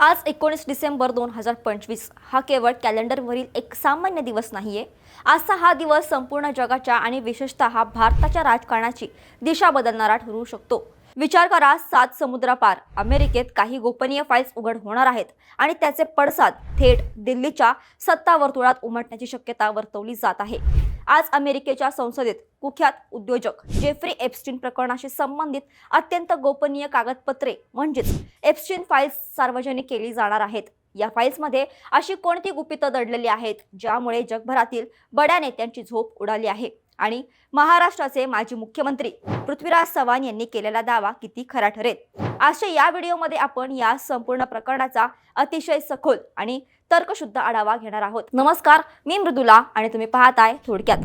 आज 19 डिसेंबर 2025 हा केवळ कॅलेंडरवरील एक सामान्य दिवस नाहीये। आजचा हा दिवस संपूर्ण जगाच्या आणि विशेषतः भारताच्या राजकारणाची दिशा बदलणारा ठरू शकतो। विचार करा, 7 समुद्रापार अमेरिकेत काही गोपनीय फाईल्स उघड होणार आहेत आणि त्याचे पडसाद थेट दिल्लीच्या सत्ता वर्तुळात उमटण्याची शक्यता वर्तवली जात आहे। आज अमेरिकेच्या संसदेत कुख्यात उद्योजक जेफ्री एप्स्टीन प्रकरणाशी संबंधित अत्यंत गोपनीय कागदपत्रे म्हणजेच एप्स्टीन फाईल्स सार्वजनिक केली जाणार आहेत। या फाईल्समध्ये अशी कोणती गुपितं दडलेली आहेत ज्यामुळे जगभरातील बड्या नेत्यांची झोप उडाली आहे आणि महाराष्ट्राचे माजी मुख्यमंत्री पृथ्वीराज चव्हाण यांनी केलेला दावा किती खरा ठरेल। आजच्या या व्हिडिओमध्ये आपण या संपूर्ण प्रकरणाचा अतिशय सखोल आणि तर्कशुद्ध आढावा घेणार आहोत। नमस्कार, मी मृदुला आणि तुम्ही पाहताय थोडक्यात।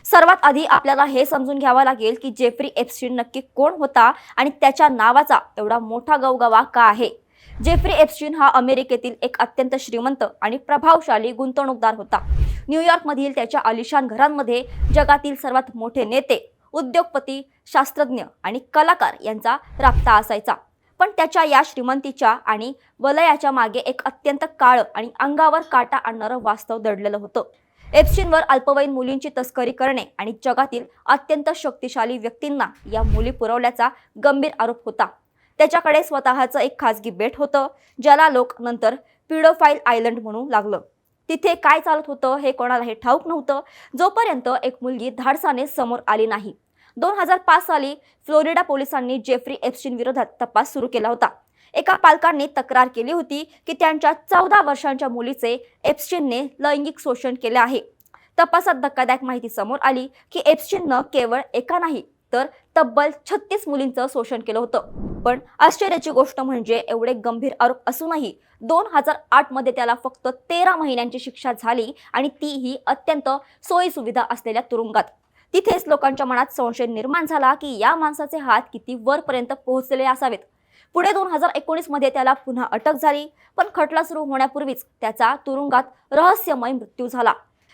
सर्वात आधी आपल्याला हे समजून घ्यावं लागेल की जेफ्री एप्स्टीन नक्की कोण होता आणि त्याच्या नावाचा एवढा मोठा गवगवा का आहे। जेफ्री एप्स्टीन हा अमेरिकेतील एक अत्यंत श्रीमंत आणि प्रभावशाली गुंतवणूकदार होता। न्यूयॉर्कमधील त्याच्या आलिशान घरांमध्ये जगातील सर्वात मोठे नेते, उद्योगपती, शास्त्रज्ञ आणि कलाकार यांचा राबता असायचा। पण त्याच्या या श्रीमंतीच्या आणि वलयाच्या मागे एक अत्यंत काळं आणि अंगावर काटा आणणारं वास्तव दडलेलं होतं। एप्स्टीनवर अल्पवयीन मुलींची तस्करी करणे आणि जगातील अत्यंत शक्तिशाली व्यक्तींना या मुली पुरवल्याचा गंभीर आरोप होता। त्याच्याकडे स्वतःचं एक खासगी बेट होतं ज्याला लोक नंतर पिडोफाईल आयलंड म्हणू लागलं। तिथे काय चालत होतं हे कोणालाही ठाऊक नव्हतं जोपर्यंत एक मुलगी धाडसाने समोर आली नाही। 2005 साली फ्लोरिडा पोलिसांनी जेफ्री एप्स्टीन विरोधात तपास सुरू केला होता। एका पालकांनी तक्रार केली होती की त्यांच्या 14 वर्षांच्या मुलीचे एप्स्टीनने लैंगिक शोषण केले आहे। तपासात धक्कादायक माहिती समोर आली की एप्स्टीननं केवळ एका नाही तर तब्बल 36 मुलींचं शोषण केलं होतं। पण आश्चर्याची गोष्ट म्हणजे एवढे गंभीर आरोप असूनही 2008 मध्ये त्याला फक्त 13 महिन्यांची शिक्षा झाली आणि तीही अत्यंत सोयी सुविधा असलेल्या तुरुंगात। तिथेच लोकांच्या मनात संशय निर्माण झाला की या माणसाचे हात किती वरपर्यंत पोहोचलेले असावेत। पुढे 2019 मध्ये त्याला पुन्हा अटक झाली, पण खटला सुरू होण्यापूर्वीच त्याचा तुरुंगात रहस्यमय मृत्यू झाला।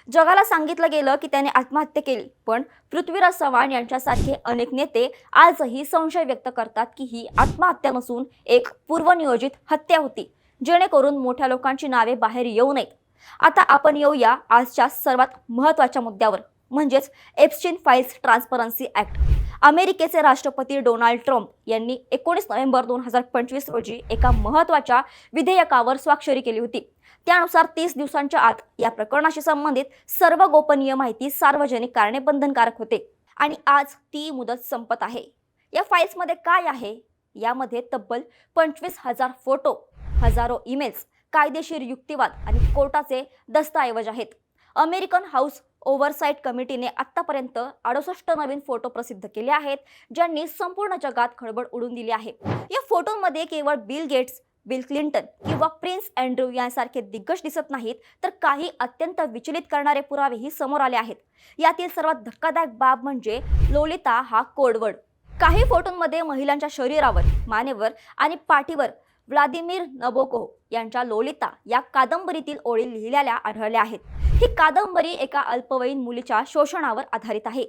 जगाला सांगितलं गेलं की त्याने आत्महत्या केली, पण पृथ्वीराज चव्हाण यांच्यासारखे अनेक नेते आजही संशय व्यक्त करतात की ही आत्महत्या नसून एक पूर्वनियोजित हत्या होती, जेणेकरून मोठ्या लोकांची नावे बाहेर येऊ नयेत। आता आपण येऊया आजच्या सर्वात महत्त्वाच्या मुद्द्यावर, म्हणजेच एप्स्टीन फाईल्स ट्रान्सपरन्सी ऍक्ट। अमेरिकेचे राष्ट्रपती डोनाल्ड ट्रम्प यांनी 19 नोव्हेंबर 2025 रोजी एका महत्त्वाच्या विधेयकावर स्वाक्षरी केली होती। त्यानुसार 30 दिवसांच्या आत या प्रकरणाशी संबंधित सर्व गोपनीय माहिती सार्वजनिक करणे बंधनकारक होते आणि आज ती मुदत संपत आहे। या फाईल्समध्ये काय आहे? यामध्ये तब्बल 25,000 फोटो, हजारो ईमेल्स, कायदेशीर युक्तिवाद आणि कोर्टाचे दस्तऐवज आहेत। अमेरिकन हाऊस ओव्हरसाईट कमिटीने आतापर्यंत 68 नवीन फोटो प्रसिद्ध केले आहेत ज्यांनी संपूर्ण जगात खळबळ उडवून दिली आहे। या फोटोंमध्ये केवळ बिल गेट्स, बिल क्लिंटन किंवा प्रिन्स अँड्रू यांसारखे दिग्गज दिसत नाहीत, तर काही अत्यंत विचलित करणारे पुरावेही समोर आले आहेत। यातील सर्वात धक्कादायक बाब म्हणजे लोलिता हा कोडवर्ड। काही फोटोंमध्ये महिलांच्या शरीरावर, मानेवर आणि पाठीवर व्लादिमीर नबोकोव्ह यांच्या लोलिता या कादंबरीतील ओळी लिहिलेल्या आढळल्या आहेत। ही कादंबरी एका अल्पवयीन मुलीच्या शोषणावर आधारित आहे।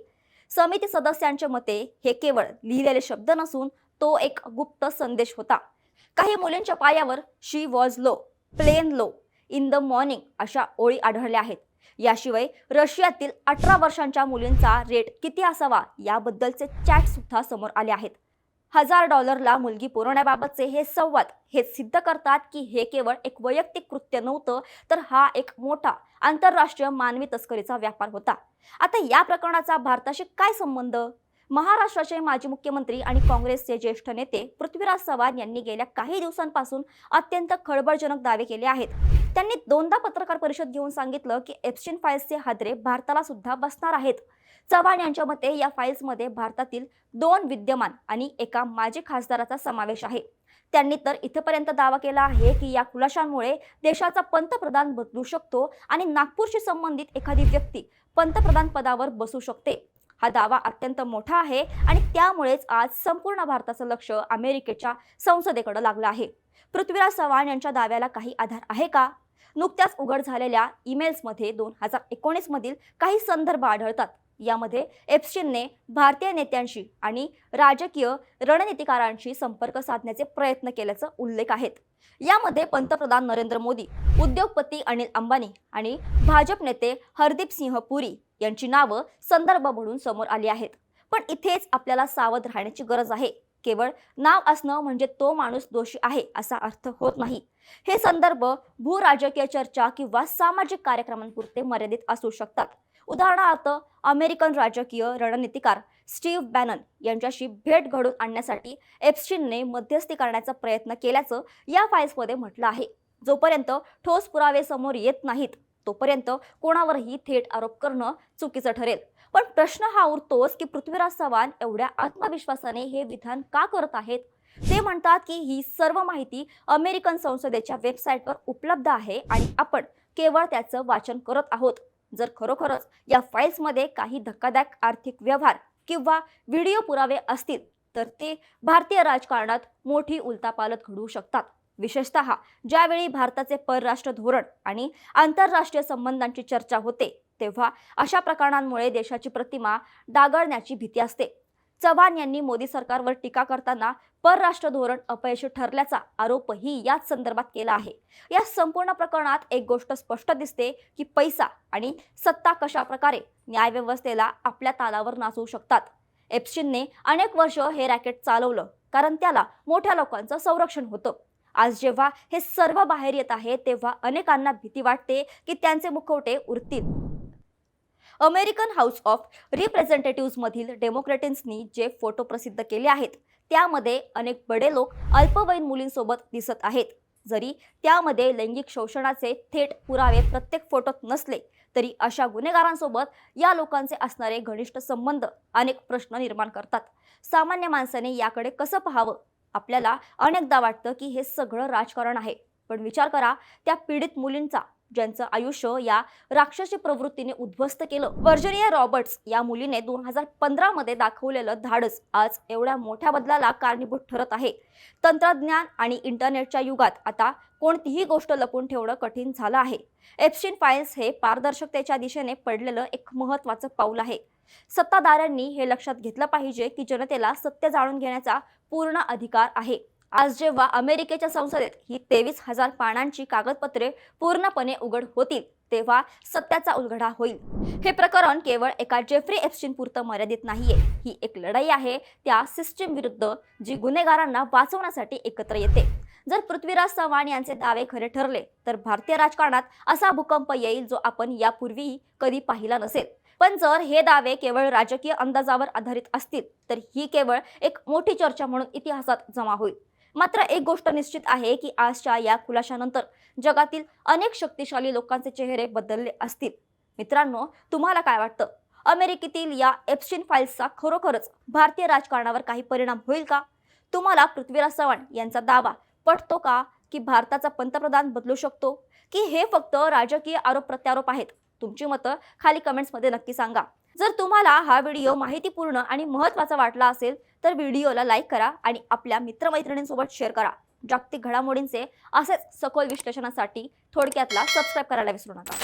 समिती सदस्यांच्या मते हे केवळ लिहिलेले शब्द नसून तो एक गुप्त संदेश होता। काही मुलींच्या पायावर she was low, plain low, in the morning अशा ओळी आढळल्या आहेत। याशिवाय रशियातील 18 वर्षांच्या मुलींचा रेट किती असावा याबद्दलचे चॅट सुद्धा समोर आले आहेत। $1000 मुलगी पुरवण्याबाबतचे हे संवाद हे सिद्ध करतात की हे केवळ एक वैयक्तिक कृत्य नव्हतं, तर हा एक मोठा आंतरराष्ट्रीय मानवी तस्करीचा व्यापार होता। आता या प्रकरणाचा भारताशी काय संबंध? महाराष्ट्राचे माजी मुख्यमंत्री आणि काँग्रेसचे ज्येष्ठ नेते पृथ्वीराज चव्हाण यांनी गेल्या काही दिवसांपासून अत्यंत खळबळजनक दावे केले आहेत। त्यांनी दोनदा पत्रकार परिषद घेऊन सांगितलं की एप्स्टीन फाईल्सचे हादरे भारताला सुद्धा बसणार आहेत। चव्हाण यांच्या मते या फाईल्समध्ये भारतातील 2 विद्यमान आणि एका माजी खासदाराचा समावेश आहे। त्यांनी तर इथपर्यंत दावा केला आहे की या खुलाशांमुळे देशाचा पंतप्रधान बदलू शकतो आणि नागपूरशी संबंधित एखादी व्यक्ती पंतप्रधान पदावर बसू शकते। हा दावा अत्यंत मोठा आहे आणि त्यामुळेच आज संपूर्ण भारताचं लक्ष अमेरिकेच्या संसदेकडे लागलं आहे। पृथ्वीराज चव्हाण यांच्या दाव्याला काही आधार आहे का? नुकत्याच उघड झालेल्या ईमेल्समध्ये 2019 मधील काही संदर्भ आढळतात। यामध्ये एप्स्टीनने भारतीय नेत्यांशी आणि राजकीय रणनीतिकारांशी संपर्क साधण्याचे प्रयत्न केल्याचा उल्लेख आहेत. यामध्ये पंतप्रधान नरेंद्र मोदी, उद्योगपती अनिल अंबानी आणि भाजप नेते हरदीप सिंह पुरी यांची नावं संदर्भ म्हणून समोर आली आहेत. पण इथेच आपल्याला सावध राहण्याची गरज आहे. केवळ नाव असणं म्हणजे तो माणूस दोषी आहे असा अर्थ होत नाही. हे संदर्भ भूराजकीय चर्चा किंवा सामाजिक कार्यक्रमांपुरते मर्यादित असू शकतात. उदाहरणार्थ, अमेरिकन राजकीय रणनीतिकार स्टीव्ह बॅनन यांच्याशी भेट घडवून आणण्यासाठी एप्स्टीनने मध्यस्थी करण्याचा प्रयत्न केल्याचं या फाईल्समध्ये म्हटलं आहे. जोपर्यंत ठोस पुरावे समोर येत नाहीत तोपर्यंत कोणावरही थेट आरोप करणं चुकीचं ठरेल. पण प्रश्न हा उरतोच की पृथ्वीराज चव्हाण एवढ्या आत्मविश्वासाने हे विधान का करत आहेत? ते म्हणतात की ही सर्व माहिती अमेरिकन संसदेच्या वेबसाईटवर उपलब्ध आहे आणि आपण केवळ त्याचं वाचन करत आहोत. जर खरोखरच या फाईल्समध्ये काही धक्कादायक आर्थिक व्यवहार किंवा व्हिडिओ पुरावे असतील तर ते भारतीय राजकारणात मोठी उलथापालथ घडवू शकतात. विशेषतः ज्यावेळी भारताचे परराष्ट्र धोरण आणि आंतरराष्ट्रीय संबंधांची चर्चा होते तेव्हा अशा प्रकरणांमुळे देशाची प्रतिमा डागाळण्याची भीती असते. चव्हाण यांनी मोदी सरकारवर टीका करताना परराष्ट्र धोरण अपयशी ठरल्याचा आरोपही याच संदर्भात केला आहे. या संपूर्ण प्रकरणात एक गोष्ट स्पष्ट दिसते की पैसा आणि सत्ता कशा प्रकारे न्यायव्यवस्थेला आपल्या तालावर नाचवू शकतात. एप्स्टीनने अनेक वर्ष हे रॅकेट चालवलं कारण त्याला मोठ्या लोकांचं संरक्षण होतं. आज जेव्हा हे सर्व बाहेर येत आहे तेव्हा अनेकांना भीती वाटते की त्यांचे मुखवटे उरतील. अमेरिकन हाऊस ऑफ रिप्रेझेंटेटिव्ह मधील डेमोक्रॅट्सनी जे फोटो प्रसिद्ध केले आहेत त्यामध्ये अनेक बडे लोक अल्पवयीन मुलींसोबत दिसत आहेत. जरी त्यामध्ये लैंगिक शोषणाचे थेट पुरावे प्रत्येक फोटोत नसले तरी अशा गुन्हेगारांसोबत या लोकांचे असणारे घनिष्ठ संबंध अनेक प्रश्न निर्माण करतात. सामान्य माणसाने याकडे कसं पाहावं? आपल्याला अनेकदा वाटतं की हे सगळं राजकारण आहे. पण विचार करा त्या पीडित मुलींचा ज्यांचं आयुष्य या राक्षसी प्रवृत्तीने उद्ध्वस्त केलं. व्हर्जिनिया रॉबर्ट्स या मुलीने 2015 मध्ये दाखवलेलं धाडस आज एवढ्या मोठ्या बदलाला कारणीभूत ठरत आहे. तंत्रज्ञान आणि इंटरनेटच्या युगात आता कोणतीही गोष्ट लपून ठेवणं कठीण झालं आहे. एप्स्टीन फाईल्स हे पारदर्शकतेच्या दिशेने पडलेलं एक महत्त्वाचं पाऊल आहे. सत्ताधाऱ्यांनी हे लक्षात घेतलं पाहिजे की जनतेला सत्य जाणून घेण्याचा पूर्ण अधिकार आहे. आज जेव्हा अमेरिकेच्या संसदेत ही 23,000 पानांची कागदपत्रे पूर्णपणे उघड होतील तेव्हा सत्याचा उलगडा होईल. हे प्रकरण केवळ एका जेफ्री एप्स्टीन पुरतं मर्यादित नाहीये. ही एक लढाई आहे त्या सिस्टीम विरुद्ध जी गुन्हेगारांना वाचवण्यासाठी एकत्र येते. जर पृथ्वीराज चव्हाण यांचे दावे खरे ठरले तर भारतीय राजकारणात असा भूकंप येईल जो आपण यापूर्वी कधी पाहिला नसेल. पण जर हे दावे केवळ राजकीय अंदाजावर आधारित असतील तर ही केवळ एक मोठी चर्चा म्हणून इतिहासात जमा होईल. मात्र एक गोष्ट निश्चित आहे की आजच्या या खुलाशानंतर जगातील अनेक शक्तिशाली लोकांचे चेहरे बदलले असतील. मित्रांनो, तुम्हाला काय वाटतं? अमेरिकेतील या एप्स्टीन फाईल्सचा खरोखरच भारतीय राजकारणावर काही परिणाम होईल का? तुम्हाला पृथ्वीराज चव्हाण यांचा दावा पटतो का की भारताचा पंतप्रधान बदलू शकतो की हे फक्त राजकीय आरोप प्रत्यारोप आहेत? तुमची मतं खाली कमेंट्समध्ये नक्की सांगा. जर तुम्हाला हा व्हिडिओ माहितीपूर्ण आणि महत्त्वाचा वाटला असेल तर व्हिडिओला लाईक करा आणि आपल्या मित्रमैत्रिणींसोबत शेअर करा. जागतिक घडामोडींचे असेच सखोल विश्लेषणासाठी थोडक्यातला सबस्क्राईब करायला विसरू नका.